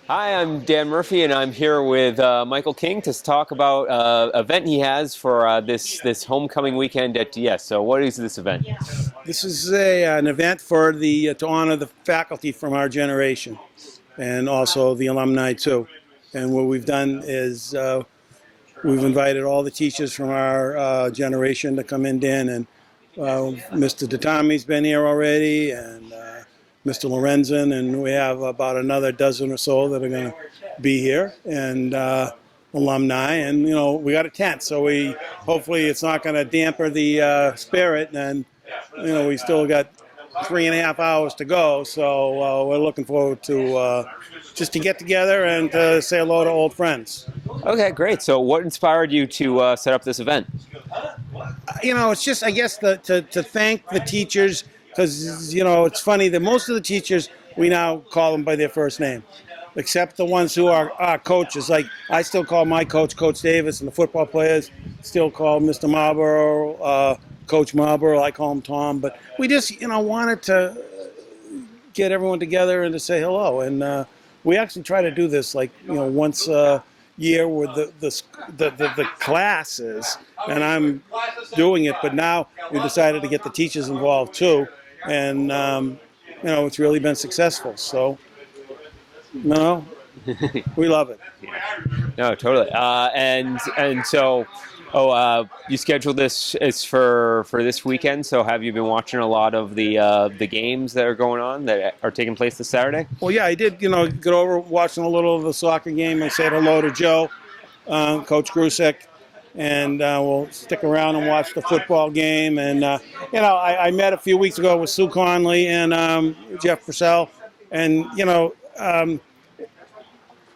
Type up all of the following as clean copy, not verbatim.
Hi, I'm Dan Murphy, and I'm here with Michael King to talk about an event he has for this homecoming weekend at DS. So, what is this event? This is an event for to honor the faculty from our generation, and also the alumni too. And what we've done is we've invited all the teachers from our generation to come in, Dan, and Mr. Tatami's been here already, and Mr. Lorenzen, and we have about another dozen or so that are going to be here, and alumni, and we got a tent, so we hopefully it's not going to dampen the spirit, and we still got 3.5 hours to go, so we're looking forward to just to get together and to say hello to old friends. Okay, great. So, what inspired you to set up this event? It's just, I guess, to thank the teachers, because, it's funny that most of the teachers, we now call them by their first name, except the ones who are our coaches. Like, I still call my coach, Coach Davis, and the football players still call Mr. Marlborough, Coach Marlborough. I call him Tom. But we just, wanted to get everyone together and to say hello. And we actually try to do this, like, once a year with the classes, and I'm doing it. But now we decided to get the teachers involved too, and it's really been successful. So, we love it. No, totally. And so, you scheduled this is for this weekend. So, have you been watching a lot of the games that are going on that are taking place this Saturday? Well, yeah, I did. Get over watching a little of the soccer game. I said hello to Joe, Coach Grusek, and we'll stick around and watch the football game. And I met a few weeks ago with Sue Conley and Jeff Purcell, and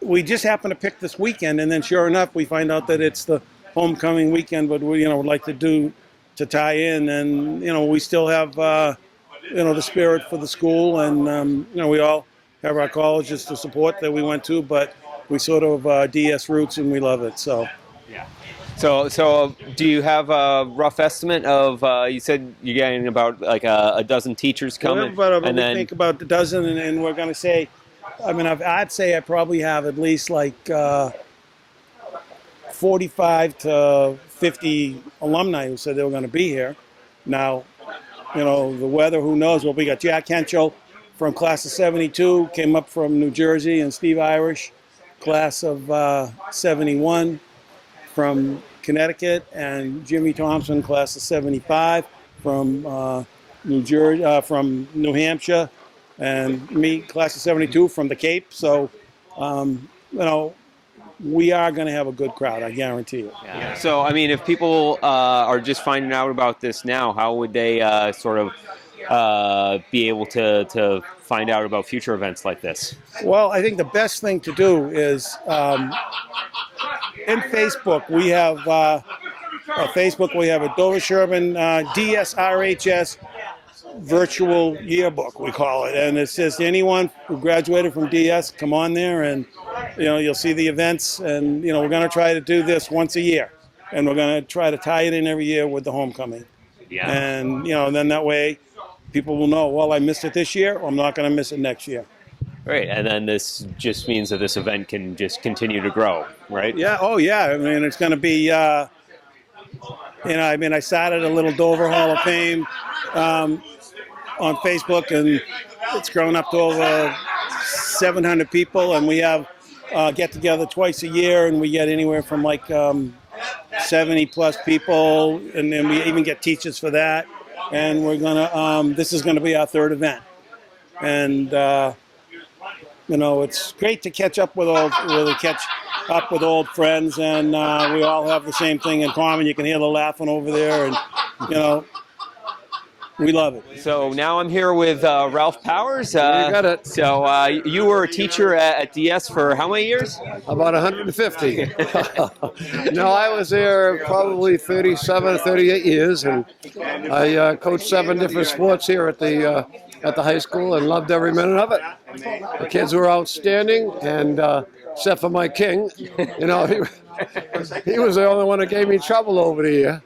we just happened to pick this weekend, and then sure enough, we find out that it's the homecoming weekend. But we would like to tie in, and we still have the spirit for the school, and we all have our colleges to support that we went to, but we sort of DS roots, and we love it. So. Yeah. So do you have a rough estimate of? You said you're getting about like a dozen teachers coming, but we think about a dozen, and we're going to say. I mean, I'd say I probably have at least like 45 to 50 alumni who said they were going to be here. Now, the weather, who knows? Well, we got Jack Henschel from class of 72, came up from New Jersey, and Steve Irish, class of 71 from Connecticut, and Jimmy Thompson, class of 75 from New Jersey, from New Hampshire, and me, class of 72 from the Cape. So, we are going to have a good crowd, I guarantee you. Yeah. So, I mean, if people are just finding out about this now, how would they sort of be able to find out about future events like this? Well, I think the best thing to do is in Facebook, we have a Dover Sherman DSRHS virtual yearbook, we call it, and it says anyone who graduated from DS, come on there, and you'll see the events, and we're going to try to do this once a year, and we're going to try to tie it in every year with the homecoming. Yeah. And then that way people will know, well, I missed it this year, or I'm not going to miss it next year. Great, and then this just means that this event can just continue to grow, right? Yeah. Oh, yeah. I mean, it's going to be. I started a little Dover Hall of Fame on Facebook, and it's grown up to over 700 people, and we have get together twice a year, and we get anywhere from like 70 plus people, and then we even get teachers for that. And we're gonna this is gonna be our third event, and it's great to catch up with old friends, and we all have the same thing in common. You can hear the laughing over there, and we love it. So now I'm here with Ralph Powers. You got it. So you were a teacher at DS for how many years? About 150. No, I was there probably 37, 38 years, and I coached 7 different sports here at the high school and loved every minute of it. The kids were outstanding, and except for my king. You know, he was the only one that gave me trouble over the year.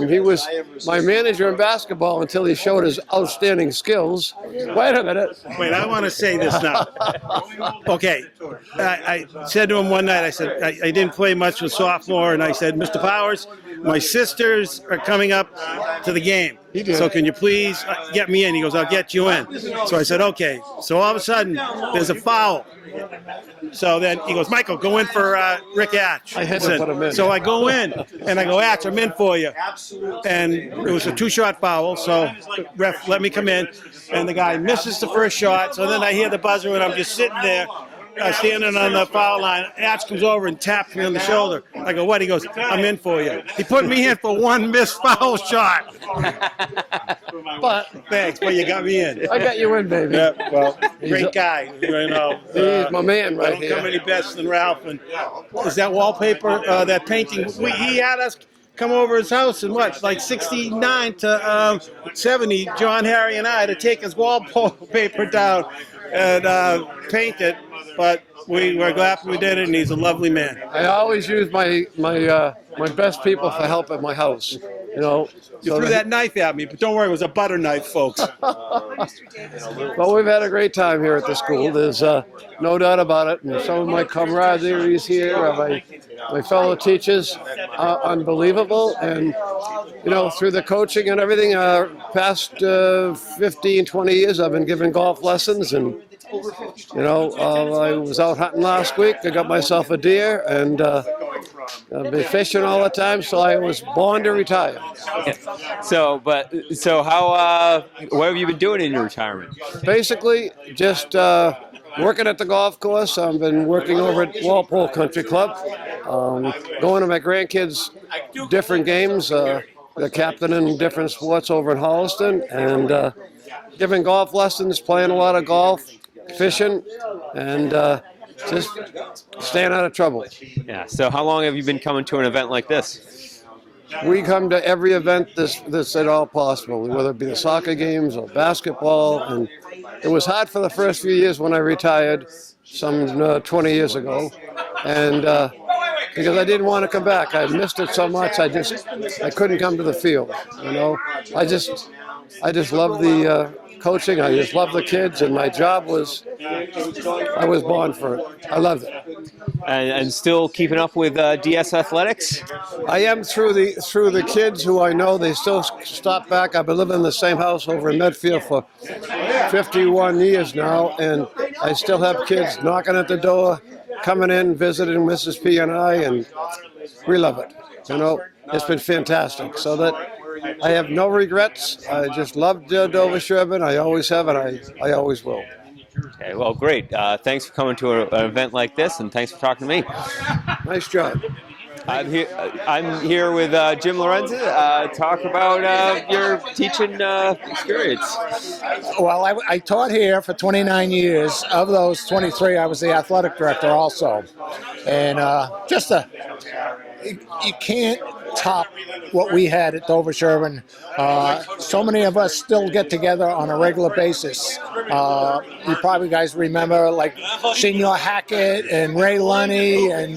He was my manager in basketball until he showed his outstanding skills. Wait a minute. Wait, I want to say this now. Okay, I said to him one night, I said, I didn't play much with sophomore, and I said, Mr. Powers, my sisters are coming up to the game. He did. So can you please get me in? He goes, I'll get you in. So I said, okay. So all of a sudden, there's a foul. So then he goes, Michael, go in for Rick Atch. I had to put him in. So I go in, and I go, Atch, I'm in for you. And it was a two-shot foul, so the ref let me come in, and the guy misses the first shot. So then I hear the buzzer, and I'm just sitting there, standing on the foul line. Atch comes over and taps me on the shoulder. I go, what? He goes, I'm in for you. He put me in for one missed foul shot. But Thanks, but you got me in. I got you in, baby. Yeah, well, great guy. You know, He's my man I right don't come here. any best than Ralph. And is that wallpaper, that painting? He had us come over his house in what, like 69 to 70, John, Harry, and I, to take his wallpaper down and paint it. But we were glad we did it, and he's a lovely man. I always use my best people for help at my house. You know. You threw that knife at me, but don't worry, it was a butter knife, folks. Well, we've had a great time here at the school. There's no doubt about it. And some of my camaraderie here, my fellow teachers, are unbelievable. And, you know, through the coaching and everything, past 15, 20 years, I've been giving golf lessons. And, you know, I was out hunting last week. I got myself a deer, and I've been fishing all the time, so I was born to retire. So how what have you been doing in your retirement? Basically, just working at the golf course. I've been working over at Walpole Country Club, going to my grandkids' different games. They're captaining different sports over in Holliston, and giving golf lessons, playing a lot of golf, fishing, and just staying out of trouble. Yeah. So how long have you been coming to an event like this? We come to every event that's at all possible, whether it be the soccer games or basketball. And it was hard for the first few years when I retired, some 20 years ago, and because I didn't want to come back. I missed it so much. I couldn't come to the field. You know, I just love the coaching. I just love the kids, and my job was, I was born for it. I loved it. And still keeping up with DS Athletics? I am through the kids who I know. They still stop back. I've been living in the same house over in Medfield for 51 years now, and I still have kids knocking at the door, coming in, visiting Mrs. P and I, and we love it. You know, it's been fantastic. So that I have no regrets. I just love Dover Sherburne. I always have, and I always will. Okay, well, great. Thanks for coming to an event like this, and thanks for talking to me. Nice job. I'm here with Jim Lorenzi. Talk about your teaching experience. Well, I taught here for 29 years. Of those 23, I was the athletic director also. And you can't top what we had at Dover Sherburne. So many of us still get together on a regular basis. You probably guys remember like Senior Hackett and Ray Lunny and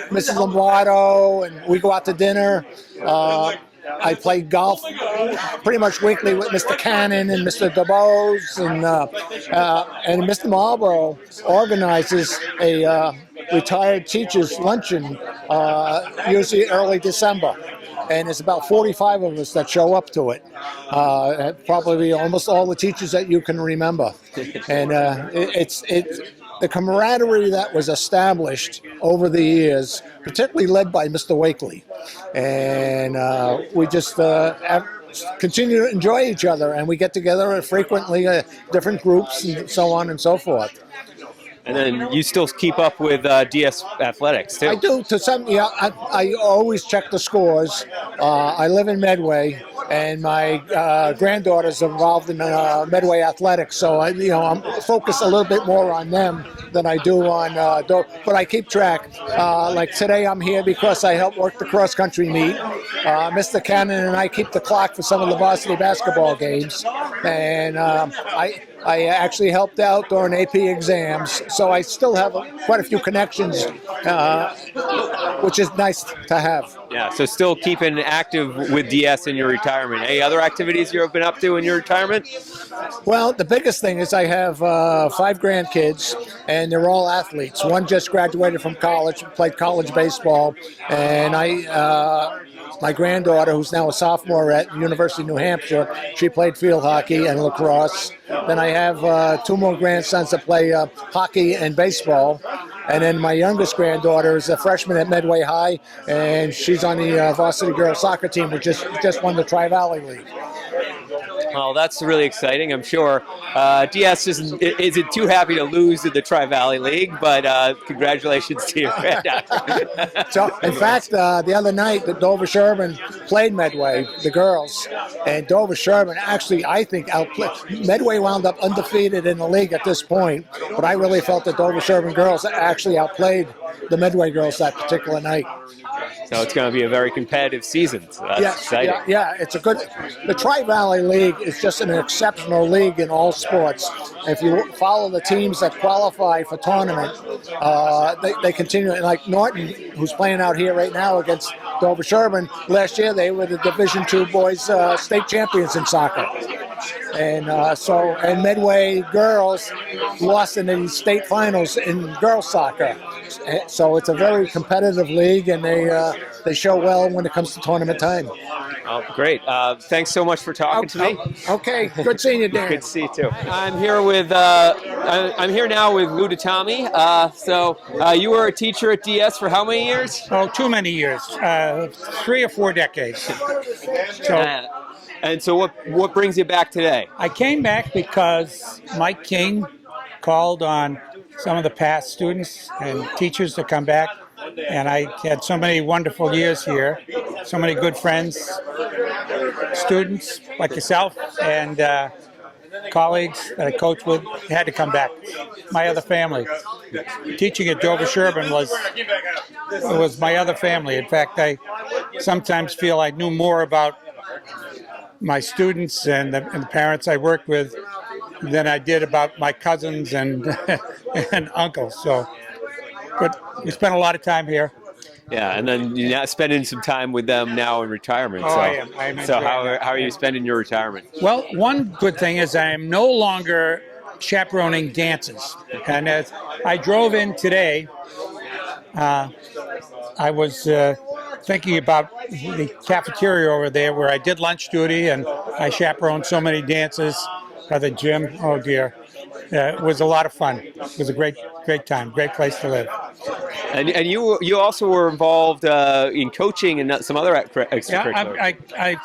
Mrs. Lombardo, and we go out to dinner. I play golf pretty much weekly with Mr. Cannon and Mr. DeBose, and Mr. Marlborough organizes a retired teachers luncheon, usually early December. And there's about 45 of us that show up to it. Probably almost all the teachers that you can remember. And it's the camaraderie that was established over the years, particularly led by Mr. Wakely. And we just continue to enjoy each other, and we get together frequently, different groups and so on and so forth. And then you still keep up with DS Athletics, too. I do to some. Yeah, I always check the scores. I live in Medway, and my granddaughter's involved in Medway Athletics, so I'm focused a little bit more on them than I do on. But I keep track. Like today, I'm here because I help work the cross country meet, Mr. Cannon and I keep the clock for some of the varsity basketball games, and I actually helped out during AP exams, so I still have quite a few connections, which is nice to have. Yeah, so still keeping active with DS in your retirement. Any other activities you've been up to in your retirement? Well, the biggest thing is I have 5 grandkids, and they're all athletes. One just graduated from college, played college baseball, and my granddaughter, who's now a sophomore at University of New Hampshire, she played field hockey and lacrosse. Then I have 2 more grandsons that play hockey and baseball. And then my youngest granddaughter is a freshman at Medway High, and she's on the varsity girls soccer team, which just won the Tri-Valley League. Well, that's really exciting, I'm sure. DS isn't too happy to lose in the Tri-Valley League, but congratulations to you. So, in fact, the other night, the Dover Sherburne played Medway, the girls, and Dover Sherburne actually, I think, outplayed. Medway wound up undefeated in the league at this point, but I really felt that Dover Sherburne girls actually outplayed the Medway girls that particular night. So it's going to be a very competitive season. So that's exciting. Yeah, it's a good. The Tri-Valley League is just an exceptional league in all sports. If you follow the teams that qualify for tournament, they continue. Like Norton, who's playing out here right now against Dover Sherburne, last year they were the Division II boys state champions in soccer. And and Medway girls lost in the state finals in girls soccer. So it's a very competitive league, and they show well when it comes to tournament time. Oh, great. Thanks so much for talking to me. Okay, good seeing you, Dan. Good to see you too. I'm here with I'm here now with Lou DeTommy. You were a teacher at DS for how many years? Oh, too many years. 3 or 4 decades. So And so what brings you back today? I came back because Mike King called on some of the past students and teachers to come back. And I had so many wonderful years here, so many good friends, students like yourself, and colleagues that I coached with had to come back. My other family. Teaching at Dover Sherburne was my other family. In fact, I sometimes feel I knew more about my students and the parents I worked with than I did about my cousins and and uncles. So, but we spent a lot of time here. Yeah, and then you're not spending some time with them now in retirement. Oh, so, I am. So how are you spending your retirement? Well, one good thing is I am no longer chaperoning dances. And as I drove in today, I was thinking about the cafeteria over there where I did lunch duty and I chaperoned so many dances at the gym. Oh dear. It was a lot of fun. It was a great time, great place to live. And you also were involved in coaching and some other extracurriculars. Yeah, I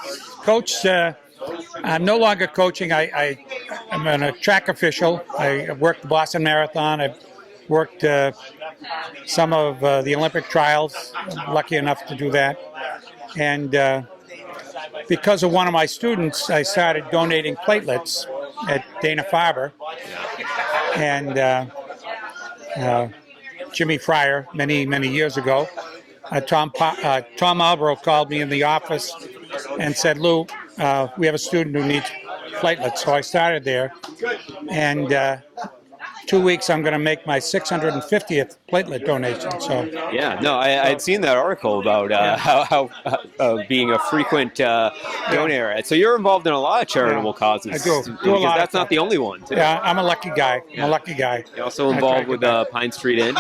coached. I'm no longer coaching. I'm a track official. I worked the Boston Marathon. I've worked some of the Olympic trials. I'm lucky enough to do that. And because of one of my students, I started donating platelets at Dana-Farber. And Jimmy Fryer, many years ago, Tom Marlborough called me in the office and said, Lou, we have a student who needs platelets. So I started there. And 2 weeks, I'm going to make my 650th platelet donation. So yeah, no, I had seen that article about how being a frequent donor. So you're involved in a lot of charitable causes. I do a because lot. That's not the only one. Too. Yeah, I'm a lucky guy. I'm a lucky guy. You're also involved with Pine Street Inn.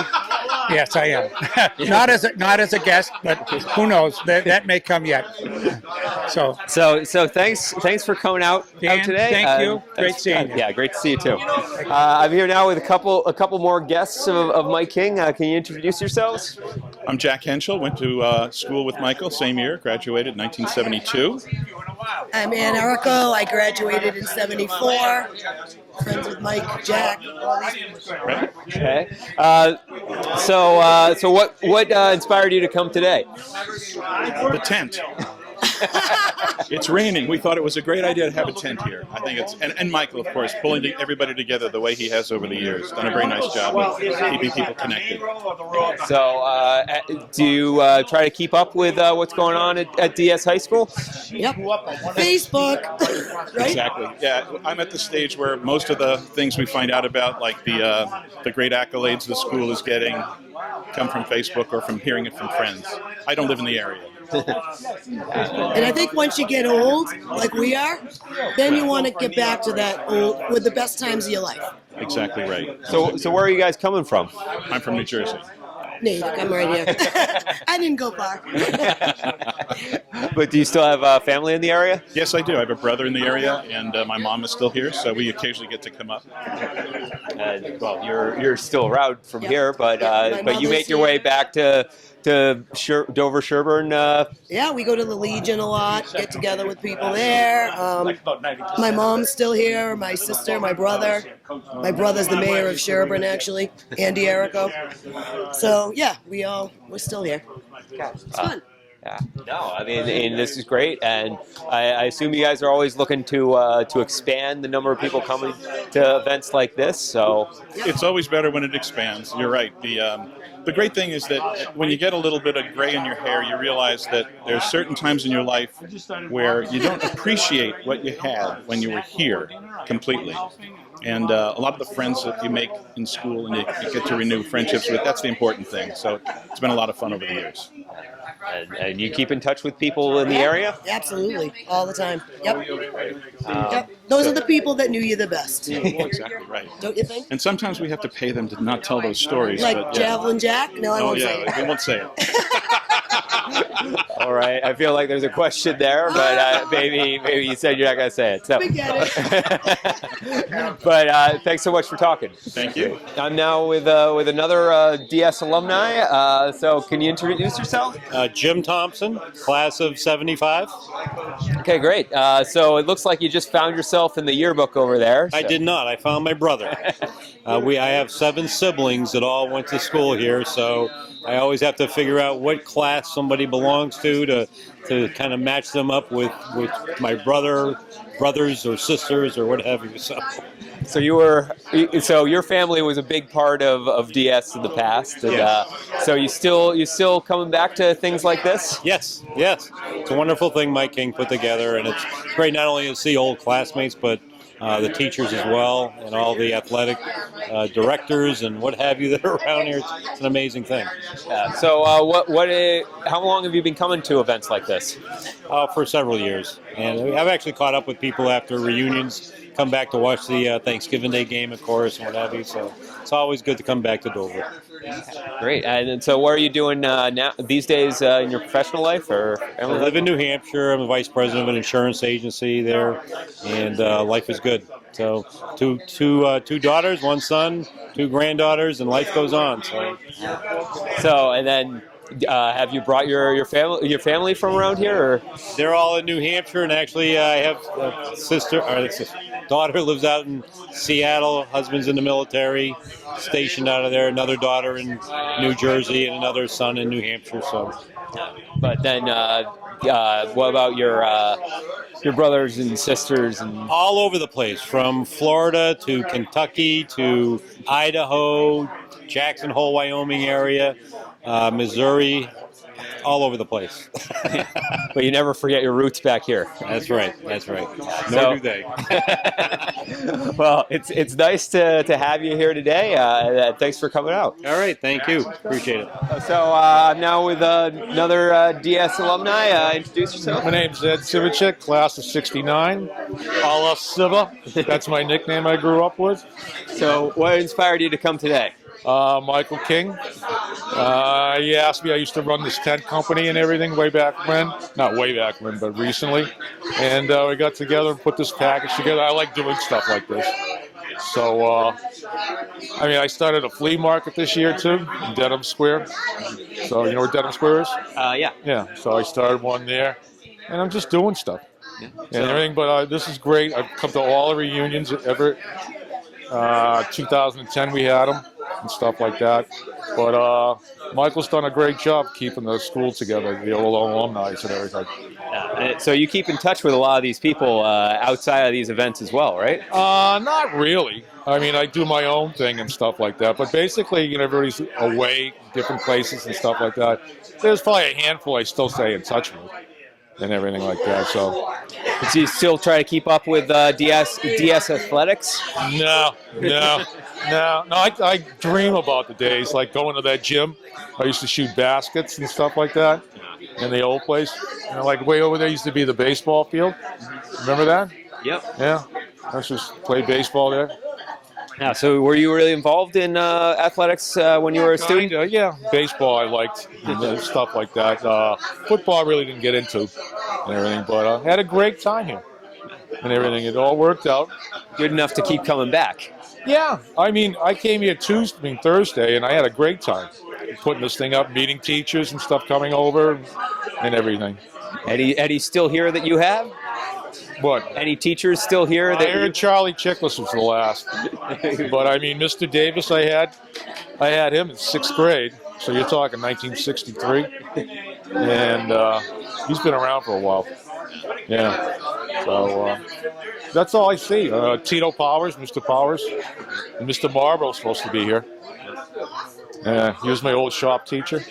Yes, I am. not as a guest, but who knows? That may come yet. So thanks for coming out Dan, today. Thank you. Great seeing you. Yeah, great to see you too. I'm here now with a couple more guests of Mike King. Can you introduce yourselves? I'm Jack Henschel. Went to school with Michael, same year. Graduated in 1972. I'm Ann Erico. I graduated in '74. Friends with Mike, Jack, all these people. Right? Okay. So what inspired you to come today? The tent. It's raining. We thought it was a great idea to have a tent here. I think it's and Michael, of course, pulling everybody together the way he has over the years. Done a very nice job of keeping people connected. So, do you try to keep up with what's going on at DS High School? Yep. Facebook. Right? Exactly. Yeah, I'm at the stage where most of the things we find out about, like the great accolades the school is getting, come from Facebook or from hearing it from friends. I don't live in the area. And I think once you get old, like we are, then you want to get back to that old with the best times of your life. Exactly right. So where are you guys coming from? I'm from New Jersey. Nate, I'm right here. I didn't go far. But do you still have family in the area? Yes, I do. I have a brother in the area, and my mom is still here, so we occasionally get to come up. Well, you're still around from here, but My but you mother's make your way here. back to Dover Sherburne. Yeah, we go to the Legion a lot, get together with people there. My mom's still here, my sister, my brother. My brother's the mayor of Sherburne, actually, Andy Errico. So, yeah, we're still here. It's fun. Yeah. No, I mean, and this is great, and I assume you guys are always looking to expand the number of people coming to events like this. So It's always better when it expands. You're right. The great thing is that when you get a little bit of gray in your hair, you realize that there's certain times in your life where you don't appreciate what you had when you were here completely. And a lot of the friends that you make in school and you get to renew friendships with, that's the important thing. So it's been a lot of fun over the years. and you keep in touch with people in the area. Absolutely, all the time. Yep. Yep. Those are the people that knew you the best, Exactly right. don't you think? And sometimes we have to pay them to not tell those stories. Like but, yeah. Javelin Jack? No, I Oh won't say yeah, it. we won't say it. All right, I feel like there's a question there, but maybe you said you're not going to say it. So. We get it. But thanks so much for talking. Thank you. I'm now with another DS alumni. So can you introduce yourself? Jim Thompson, class of 75. Okay, great. So it looks like you just found yourself in the yearbook over there. I so- did not. I found my brother. I have 7 siblings that all went to school here, so I always have to figure out what class somebody belongs to kind of match them up with my brothers or sisters or what have you. So your family was a big part of DS in the past. And, Yes. So you still coming back to things like this? Yes. It's a wonderful thing Mike King put together, and it's great not only to see old classmates, but the teachers as well, and all the athletic directors and what have you that are around here. It's an amazing thing. So how long have you been coming to events like this? For several years. And I've actually caught up with people after reunions, come back to watch the Thanksgiving Day game, of course, and what have you. So it's always good to come back to Dover. Great. And so what are you doing now these days in your professional life? I live in New Hampshire. I'm the vice president of an insurance agency there, and life is good. So two daughters, 1 son, 2 granddaughters, and life goes on. So and then have you brought your family from around here? Or? They're all in New Hampshire, and actually I have a daughter lives out in Seattle, husband's in the military, stationed out of there, another daughter in New Jersey, and another son in New Hampshire. So, But then what about your brothers and sisters? And all over the place, from Florida to Kentucky to Idaho, Jackson Hole, Wyoming area, Missouri, all over the place. But you never forget your roots back here. That's right. Nor So- do they. Well, it's nice to have you here today. Thanks for coming out. All right, thank you. Appreciate it. So I'm now with another DS alumni. Introduce yourself. My name's Ed Sivicek, class of 69. Allah Siva. That's my nickname I grew up with. So what inspired you to come today? Michael King. He asked me, I used to run this tent company and everything way back when. Not way back when, but recently. And we got together and put this package together. I like doing stuff like this. So, I started a flea market this year too, in Dedham Square. So, you know where Dedham Square is? Yeah. Yeah, so I started one there. And I'm just doing stuff. And everything, but this is great. I've come to all the reunions ever. 2010 we had them and stuff like that. But Michael's done a great job keeping the school together, the old alumni and everything. So you keep in touch with a lot of these people outside of these events as well, right? Not really. I mean, I do my own thing and stuff like that. But basically, you know, everybody's away, different places and stuff like that. There's probably a handful I still stay in touch with and everything like that. So, Do you still try to keep up with DS Athletics? no. I dream about the days like going to that gym. I used to shoot baskets and stuff like that in the old place. You know, like way over there used to be the baseball field. Remember that? Yep. Yeah. I used to play baseball there. Yeah. So were you really involved in athletics when you were a student? Kinda, yeah. Baseball I liked and stuff like that. Football I really didn't get into and everything, but I had a great time here and everything. It all worked out. Good enough to keep coming back. Yeah, I mean, I came here Thursday, and I had a great time putting this thing up, meeting teachers and stuff coming over and everything. Eddie still here that you have? What? Any teachers still here? I heard Charlie Chickless was the last, but I mean, Mr. Davis, I had him in 6th grade, so you're talking 1963, and he's been around for a while. Yeah, so that's all I see. Tito Powers, Mr. Powers, and Mr. Marlborough's supposed to be here. He was my old shop teacher,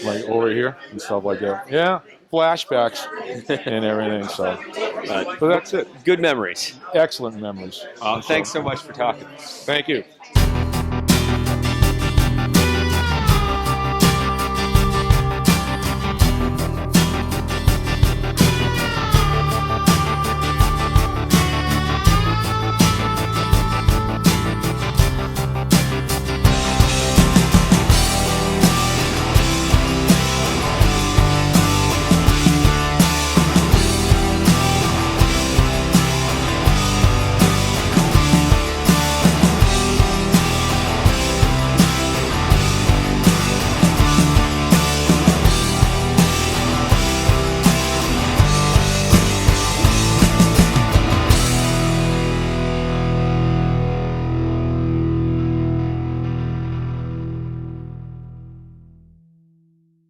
like over here and stuff like that. Yeah, flashbacks and everything. So, but that's it. Good memories. Excellent memories. Thanks so much for talking. Thank you.